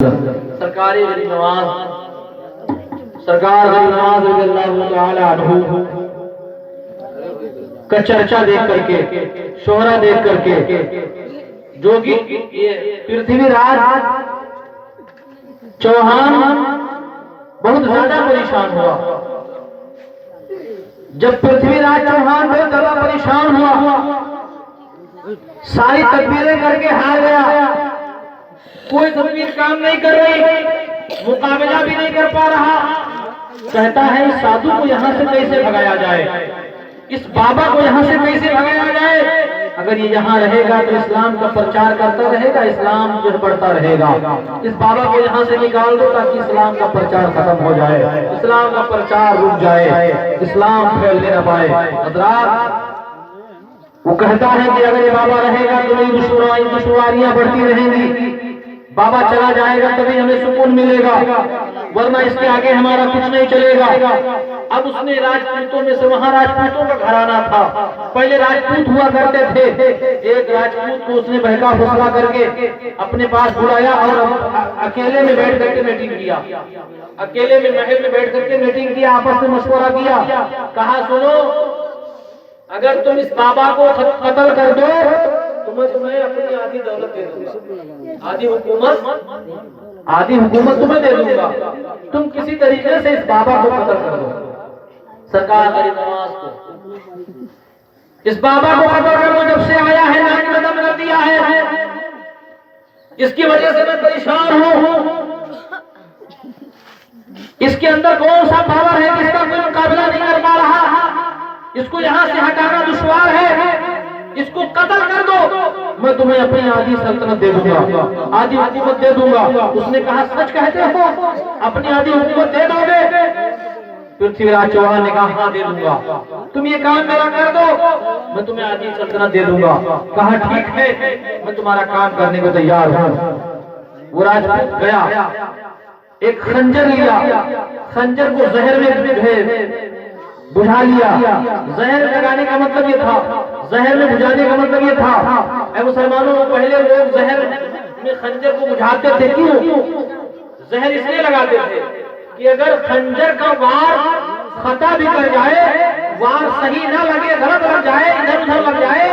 سرکار غریب نواز رضی اللہ تعالی عنہ کا چرچا دیکھ کر کے، شہرہ دیکھ کر کے، جو کہ پرتھوی راج چوہان بہت زیادہ پریشان ہوا۔ جب پرتھوی راج چوہان بہت زیادہ پریشان ہوا، ساری تدبیریں کر کے ہار گیا، کوئی تدبیر کام نہیں کر رہی، مقابلہ بھی نہیں کر پا رہا۔ کہتا ہے اس سادھو کو یہاں سے کیسے بھگایا جائے، اس بابا کو یہاں سے کیسے بھگایا جائے۔ اگر یہ یہاں رہے گا تو اسلام کا پرچار کرتا رہے گا، اسلام جو بڑھتا رہے گا۔ اس بابا کو یہاں سے نکال دو تاکہ اسلام کا پرچار ختم ہو جائے، اسلام کا پرچار رک جائے، اسلام پھیلنے نہ پائے۔ حضرات، وہ کہتا ہے کہ اگر یہ بابا رہے گا تو نئی دشواریاں بڑھتی رہیں گی، بابا چلا جائے گا تبھی ہمیں سکون ملے گا، ورنہ اس کے آگے ہمارا کچھ نہیں چلے گا۔ اب اس نے راجپوتوں میں سے، وہاں راجپوتوں کا گھرانہ تھا، پہلے راجپوت ہوا کرتے تھے۔ ایک راجپوت کو اس نے بہکا پھسلا کر کے اپنے پاس بلایا اور اکیلے میں بیٹھ کر کے میٹنگ کیا، اکیلے میں محل میں بیٹھ کر کے میٹنگ کیا، آپس میں مشورہ کیا۔ کہا سنو، اگر تم اس بابا کو قتل کر دو تو میں تمہیں اپنی آدھی دولت دے دوں گا، آدھی حکومت تمہیں دے دوں گا، تم کسی طریقے سے اس بابا کو قتل کر دو۔ سرکار غریب نواز کو اس بابا کو قتل کر دو، جب سے آیا ہے ناک میں دم کر دیا ہے، اس کی وجہ سے میں پریشان ہوں۔ اس کے اندر کون سا پاور ہے جس کا کوئی مقابلہ نہیں کر پا رہا، اس کو یہاں سے ہٹانا دشوار ہے، اس کو قتل کر دو، میں تمہیں اپنی آدھی سلطنت دے دوں گا، آدھی حکومت دے دوں گا۔ اس نے کہا سچ کہتے ہو، اپنی آدھی حکومت دے دو گے؟ پرتھوی راج چوہان نے کہا ہاں دے دوں گا، تم یہ کام میرا کر دو، میں تمہیں آدھی سلطنت دے دوں گا۔ کہا ٹھیک ہے، میں تمہارا کام کرنے کو تیار ہوں۔ وہ راجپوت گیا، ایک خنجر لیا، خنجر کو زہر میں بجھا لیا۔ زہر لگانے کا مطلب یہ تھا، زہر میں بجھانے کا مطلب یہ تھا، اے مسلمانوں، پہلے لوگ زہر میں خنجر کو بجھاتے تھے، کیوں؟ زہر اس لیے لگاتے تھے کہ اگر خنجر کا وار خطا بھی کر جائے، وار صحیح نہ لگے، غلط لگ جائے، ادھر ادھر لگ جائے،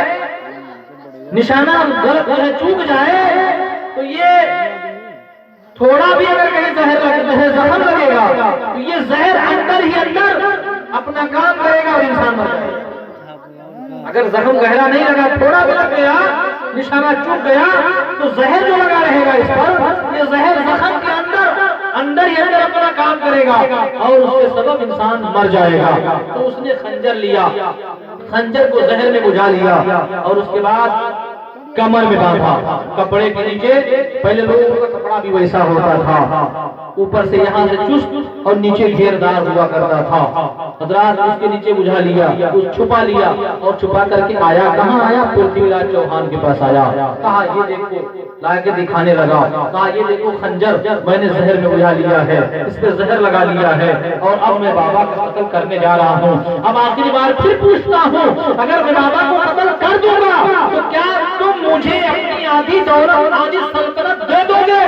نشانہ غلط چوک جائے، تو یہ تھوڑا بھی اگر کہیں زخم لگے گا تو یہ زہر اندر ہی اندر اپنا کام کرے گا اور انسان مر جائے گا۔ اگر زخم گہرا نہیں لگا، تھوڑا بھی لگ گیا، نشانہ چوک گیا، تو زہر جو لگا رہے گا اس پر، یہ زہر زخم کے اندر ہی اندر اپنا کام کرے گا اور اس کے سبب انسان مر جائے گا۔ تو اس نے خنجر لیا، خنجر کو زہر میں بجھا لیا اور اس کے بعد کمر میں باندھا، کپڑے کے نیچے۔ پہلے لوگوں کا کپڑا بھی ویسا ہوتا تھا، اوپر سے یہاں سے چست اور نیچے گھیردار ہوا کرتا تھا۔ حضرات، اس کے نیچے بجھا لیا، اس چھپا لیا اور چھپا کر کے آیا، کہاں آیا؟ پرتھوی راج چوہان کے پاس آیا۔ کہا یہ دیکھو، لا کے دکھانے لگا، کہا یہ دیکھو خنجر میں نے زہر میں بجھا لیا ہے، اس پہ زہر لگا لیا ہے، اور اب میں بابا کا قتل کرنے جا رہا ہوں۔ اب آخری بار پھر پوچھتا ہوں، اگر میں بابا کو قتل کر دوں گا تو کیا تم مجھے اپنی آدھی دولت، آدھی سلطنت دے دو گے؟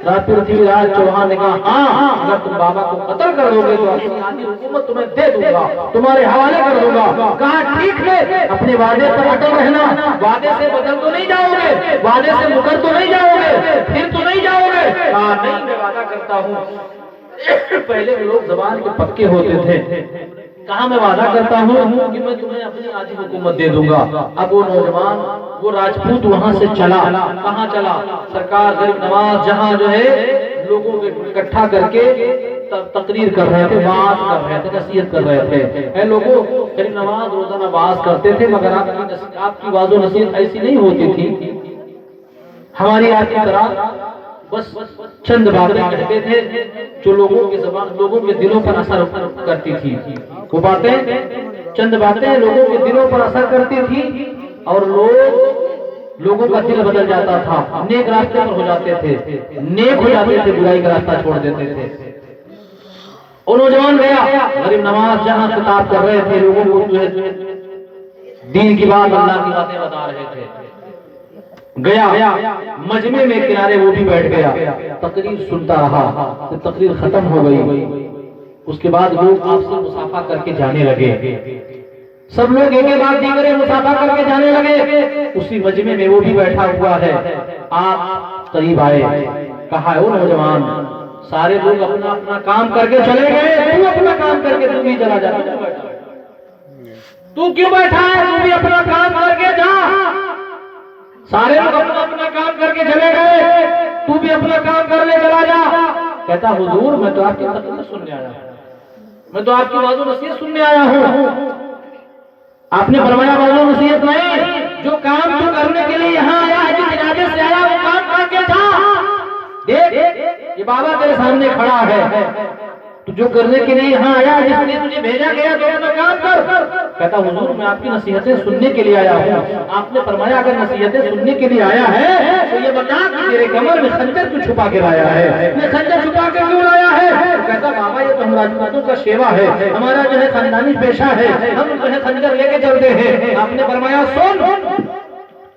پرتھوی راج چوہان نے کہا ہاں، اگر تم بابا کو قتل کر دو گے تو اپنی آدھی حکومت تمہیں دے دوں گا، تمہارے حوالے کر دوں گا۔ کہا ٹھیک ہے، اپنے وعدے پر اٹل رہنا، وعدے سے بدل تو نہیں جاؤ گے، وعدے سے مکر تو نہیں جاؤ گے، پھر تو نہیں جاؤ گے؟ کہا نہیں، میں وعدہ کرتا ہوں۔ پہلے لوگ زبان کے پکے ہوتے تھے، کہا میں وعدہ کرتا ہوں کہ میں تمہیں اپنی آدھی حکومت دے دوں گا۔ اب وہ نوجوان، وہ راجپوت وہاں سے چلا، کہاں چلا؟ سرکار غریب نواز جہاں جو ہے لوگوں کو اکٹھا کر کے تقریر کر رہے تھے، وعظ کر رہے تھے، نصیحت کر رہے تھے۔ اے لوگوں، غریب نواز روزانہ وعظ کرتے تھے، مگر آپ کی وعظ و نصیحت ایسی نہیں ہوتی تھی ہماری آپ کی طرح، بس چند باتیں کہتے تھے جو لوگوں کی زبان، لوگوں کے دلوں پر اثر کرتی تھی۔ وہ باتیں، چند باتیں لوگوں کے دلوں پر اثر کرتی تھی اور لوگوں کا دل بدل جاتا تھا، نیک راستے پر ہو جاتے تھے، نیک ہو جاتے تھے، برائی کا راستہ چھوڑ دیتے تھے۔ وہ نوجوان گیا، غریب نواز جہاں خطاب کر رہے تھے، لوگوں کو جو ہے دین کی بات، اللہ کی باتیں بتا رہے تھے، گیا مجمع میں کنارے وہ بھی بیٹھ گیا، تقریر سنتا رہا، تقریر ختم ہو گئی، اس کے بعد لوگ آپ سے مصافحہ کر کے جانے لگے، سب لوگ ایک بعد دیگرے مصافحہ کر کے جانے لگے، اسی مجمع میں وہ بھی بیٹھا ہوا ہے، آپ قریب آئے، کہا او نوجوان، سارے لوگ اپنا اپنا کام کر کے چلے گئے، تو اپنا کام کر کے تو بھی چلا جا، تو کیوں بیٹھا ہے؟ تو بھی اپنا کام کر کے جا، سارے لوگ اپنا اپنا کام کر کے چلے گئے، تو بھی اپنا کام کرنے چلا جا۔ کہتا حضور میں تو آپ کی تقریر سننے آیا ہوں، میں تو آپ کی واعظ و نصیحت سننے آیا ہوں۔ آپ نے فرمایا واعظ و نصیحت نہیں، جو کام تو کرنے کے لیے یہاں آیا ہے، جس ارادے سے آیا وہ کام کر کے جا۔ دیکھ یہ بابا تیرے سامنے کھڑا ہے، تو جو کرنے کے لیے یہاں آیا ہے، جس لیے تجھے بھیجا گیا تو اپنا کام کر۔ کہتا حضور میں آپ کی نصیحتیں سننے کے لیے آیا ہوں۔ آپ نے فرمایا اگر نصیحتیں سننے کے لیے آیا ہے تو یہ بتا کہ تیرے کمر میں خنجر کیوں چھپا کے لایا ہے، یہ خنجر چھپا کے کیوں لایا ہے؟ کہتا بابا یہ تو ہم راجپوتوں کا شیوا ہے، ہمارا جو ہے خاندانی پیشہ ہے، ہم جو ہے خنجر لے کے چلتے ہیں۔ آپ نے فرمایا سن،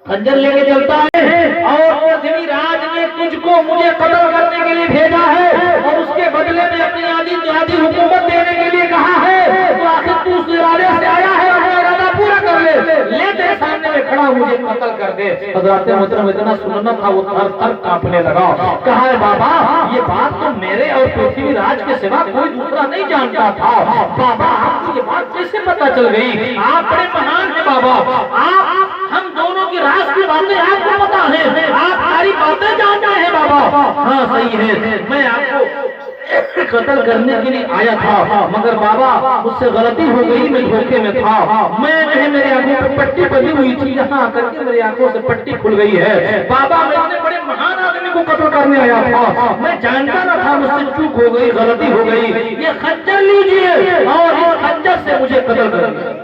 خنجر لے کے چلتا ہے اور پرتھوی راج نے تجھ کو مجھے قتل کرنے کے لیے بھیجا ہے اور اس کے بدلے میں اپنی آدھی حکومت دینے کے لیے کہا ہے، تو آخر تو اس ارادے سے آیا ہے، اپنا ارادہ پورا کر لے تیرے سامنے میں کھڑا مجھے قتل کر دے۔ حضرات محترم اتنا سننا تھا وہ تھر تھر کانپنے لگا، کہا ہے بابا یہ بات تو میرے اور پرتھوی راج کے سوا کوئی دوسرا نہیں جانتا تھا، بابا آپ کو یہ بات کیسے پتا چل گئی؟ آپ بڑے مہان ہیں بابا، آپ ہم دونوں کی راز کی باتیں آپ کو پتا ہے، آپ ساری باتیں جانتے ہیں بابا۔ ہاں صحیح ہے، میں آپ کو قتل کرنے کے لیے آیا تھا، مگر بابا مجھ سے غلطی ہو گئی، میں دھوکے میں تھا، میں جو ہے میرے آنکھوں پہ پٹی بندھی ہوئی تھی، یہاں آ کر کے میری آنکھوں سے پٹی کھل گئی ہے، بابا میں اتنے بڑے مہان آدمی کو قتل کرنے آیا تھا، میں جانتا نہ تھا، مجھ سے چوک ہو گئی، غلطی ہو گئی، یہ خنجر لیجئے اور اس خنجر سے مجھے قتل کر دیجئے۔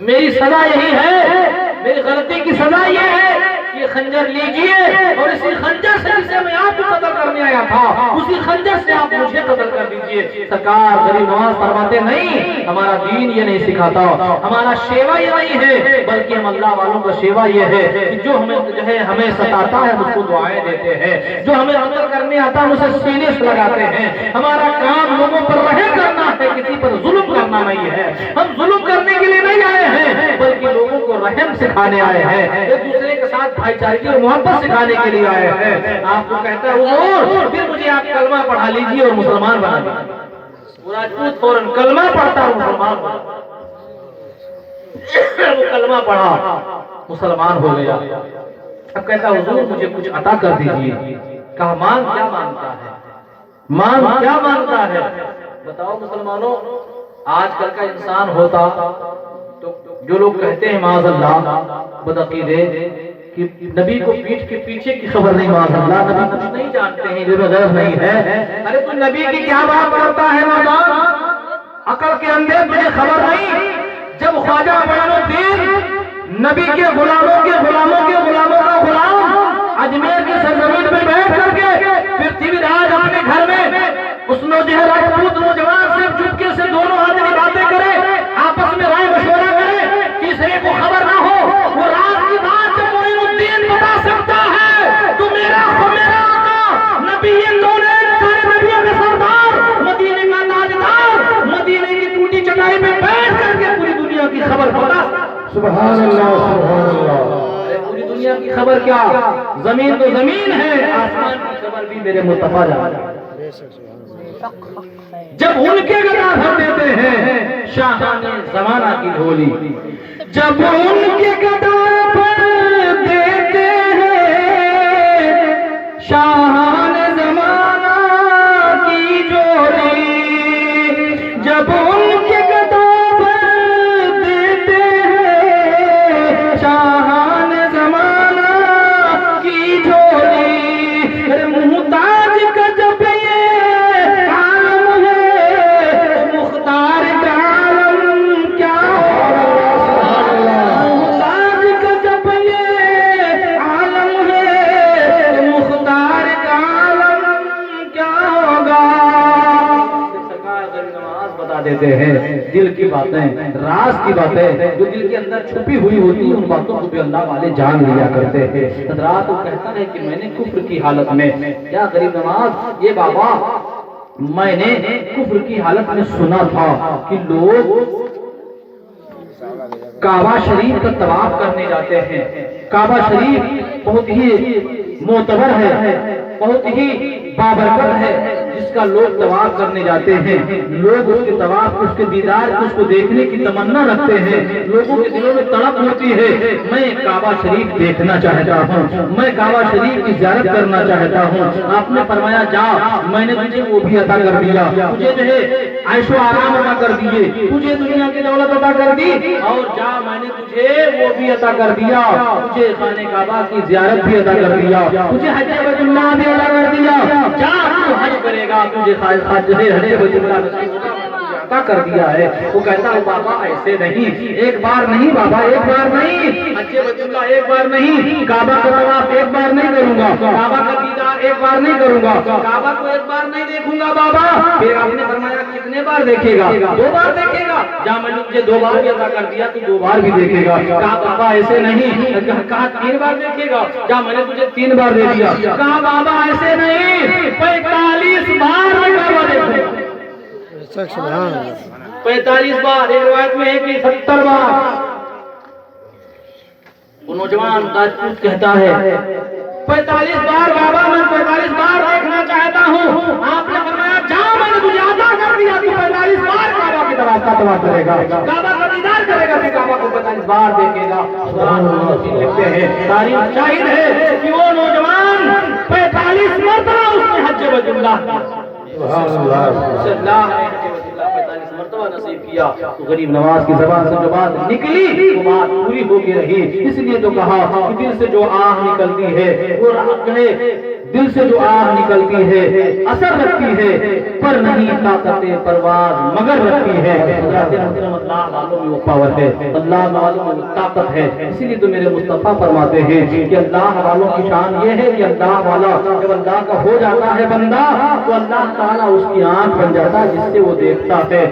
میری سزا یہی ہے، میری غلطی کی سزا یہ ہے، یہ خنجر لیجئے اور اسی خنجر سے جسے میں آپ کو قتل کرنے آیا تھا، اسی خنجر سے آپ مجھے قتل کر دیجئے۔ سرکار غریب نواز فرماتے نہیں، ہمارا دین یہ نہیں سکھاتا، ہمارا شیوا یہ نہیں ہے، بلکہ ہم اللہ والوں کا شیوا یہ ہے کہ جو ہمیں ستاتا ہے اس کو دعائیں دیتے ہیں، جو ہمیں قتل کرنے آتا ہے اسے سینے سے لگاتے ہیں۔ ہمارا کام لوگوں پر رحم کرنا ہے، کسی پر ظلم کرنا نہیں ہے، ہم ظلم کرنے کے لیے نہیں آئے ہیں بلکہ لوگوں کو رحم سکھانے آئے ہیں، ایک دوسرے کے ساتھ بھائی چارگی اور محبت سکھانے کے لیے آئے ہیں۔ آپ کو کہتا ہے حضور پھر مجھے آپ کلمہ پڑھا لیجیے اور مسلمان بنا دیجیے۔ وہ راجپوت فوراً کلمہ پڑھتا اور مسلمان بنا، وہ کلمہ پڑھا مسلمان ہو گیا۔ اب کہتا حضور مجھے کچھ عطا کر دیجیے۔ کہا مانگ، کیا مانگتا ہے؟ مانگ، کیا مانگتا ہے؟ بتاؤ مسلمانوں، آج کل کا انسان ہوتا تو جو لوگ کہتے ہیں معاذ اللہ بدعقیدے کہ نبی کو پیٹھ کے پیچھے کی خبر نہیں، معاذ اللہ نبی کچھ نہیں جانتے ہیں، جو غیر نہیں ہے، ارے تو نبی کی کیا بات کرتا ہے نوجوان، عقل کے اندھے تجھے خبر نہیں؟ جب خواجہ معین الدین نبی کے غلاموں کے غلاموں کے غلاموں کا غلام اجمیر کی سرزمین میں بیٹھ کر کے پرتھوی راج اپنے گھر میں اس راجپوت نوجوان سے چپکے سے دونوں آدمی باتیں کرے، آپس میں رائے مشورہ کرے، تیسرے کو خبر نہ ہو، وہ راز کی بات جب معین الدین بتا سکتا ہے تو میرا آقا نبی کونین سارے نبیوں کے سردار، مدینے کا تاجدار، مدینے کی ٹوٹی چٹائی میں بیٹھ کر کے پوری دنیا کی خبر بتا۔ سبحان اللہ سبحان اللہ، پوری دنیا کی خبر کیا، زمین تو زمین ہے، آسمان کی خبر بھی میرے مصطفیٰ جانتا ہے۔ جب ان کے گدا بھر دیتے ہیں شاہان زمانہ کی ڈھولی، جب ان کے گدا بھر دیتے ہیں شاہان زمانہ کی جھولی، جب ان کے گدا بھر دیتے ہیں شاہان زمانہ کی جھولی، محتاج کا جب یہ عالم ہے مختار کا عالم کیا ہوگا، محتاج کا جب یہ عالم ہے مختار کا عالم کیا ہوگا۔ سرکار غریب نواز بتا دیتے ہیں دل کی باتیں، راز کی باتیں جو دل کے اندر چھپی ہوئی ہوتی ہیں، ان باتوں کو بھی اللہ والے جان لیا کرتے ہیں۔ حضرات وہ کہتا ہے کہ میں نے کفر کی حالت میں، کیا غریب نواز یہ بابا، میں نے کفر کی حالت میں سنا تھا کہ لوگ کعبہ شریف کا طواف کرنے جاتے ہیں۔ کعبہ شریف بہت ہی معتبر ہے، بہت ہی بابرکت ہے، جس کا لوگ طواف کرنے جاتے ہیں۔ لوگ اس کے طواف، اس کے دیدار، اس کو دیکھنے کی تمنا رکھتے ہیں۔ لوگوں کے دلوں میں تڑپ ہوتی ہے، میں کعبہ شریف دیکھنا چاہتا ہوں، میں کعبہ شریف کی زیارت کرنا چاہتا ہوں۔ آپ نے فرمایا جا، میں نے تجھے وہ بھی عطا کر دیا، تجھے جو ہے عیش و آرام عطا کر دیے، تجھے دنیا کی دولت عطا کر دی، اور جا میں نے تجھے وہ بھی عطا کر دیا، تجھے خانہ کعبہ کی زیارت بھی عطا کر دیا، تجھے حج بیت اللہ بھی عطا کر دیا، جا تو حج کرے گا، تجھے حج بیت اللہ نصیب ہوگا، عطا کر دیا ہے۔ وہ کہتا ہے بابا ایسے نہیں، ایک بار نہیں بابا، ایک بار نہیں، حج بیت اللہ ایک بار نہیں، کعبہ کا طواف ایک بار نہیں کروں گا، کعبہ کا دیدار ایک بار نہیں کروں گا، کعبہ کو ایک بار نہیں دیکھوں گا بابا۔ پھر آپ نے فرمایا کتنے بار دیکھے گا؟ 2 بار دیکھے گا، جا میں نے تجھے 2 بار بھی عطا کر دیا، تو 2 بار بھی دیکھے گا۔ کہا بابا ایسے نہیں، کہا 3 بار دیکھے گا، جا میں نے تجھے 3 بار دے دیا۔ کہا بابا ایسے نہیں، 45 بار میں کعبہ دیکھوں گا۔ 45 بار، ایک روایت میں ہے کہ 70 بار۔ وہ نوجوان راجپوت کہتا ہے 45 بار بابا، میں 45 بار دیکھنا چاہتا ہوں۔ آپ نے فرمایا جا میں نے تجھے عطا کر دیا، تو 45 بار کعبہ کی طواف کرے گا، کعبہ کا دیدار کرے گا، پھر کعبہ کو 45 بار دیکھے گا۔ لکھتے ہیں، تاریخ شاہد ہے کہ وہ نوجوان 45 مرتبہ اس نے حج بیت اللہ کیا، اسے اللہ نے حج بیت اللہ 45 مرتبہ نصیب کیا۔ تو غریب نواز کی زبان سے جو بات نکلی وہ بات پوری ہو کے رہی، اس لیے تو کہا کہ دل سے جو آہ نکلتی ہے وہ راحت ہے، دل سے جو آہ نکلتی ہے اثر رکھتی ہے، پر نہیں طاقت پرواز مگر رکھتی ہے۔ اللہ والوں میں وہ پاور ہے، اللہ والوں میں وہ طاقت ہے، اسی لیے تو میرے مصطفیٰ فرماتے ہیں کہ اللہ والوں کی شان یہ ہے کہ اللہ والا جب اللہ کا ہو جاتا ہے بندہ تو اللہ تعالیٰ اس کی آنکھ بن جاتا ہے جس سے وہ دیکھتا ہے،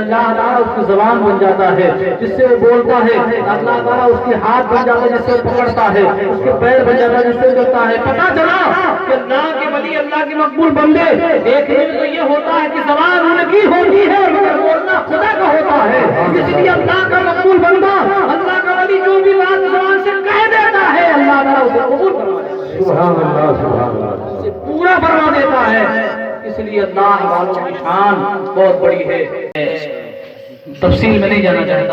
اللہ تعالیٰ اس کی زبان بن جاتا ہے جس سے وہ بولتا ہے، اللہ تعالیٰ اس کے ہاتھ بن جاتا ہے جس سے وہ پکڑتا ہے، اس کے پیر بن جاتا ہے جس سے چلتا ہے۔ پتہ چلا کہ اللہ کے ولی، اللہ کے مقبول بندے دیکھنے میں تو یہ ہوتا ہے کہ زبان ان کی ہوتی ہے مگر بولنا خدا کا ہوتا ہے، اس لیے اللہ کا مقبول بندہ، اللہ کا ولی جو بھی بات زبان سے کہہ دیتا ہے اللہ تعالیٰ اسے قبول فرما دیتا ہے، سبحان اللہ سبحان اللہ، اسے پورا فرما دیتا ہے۔ اس لیے اللہ والوں کی شان بہت بڑی ہے، تفصیل میں نہیں جانا چاہتا۔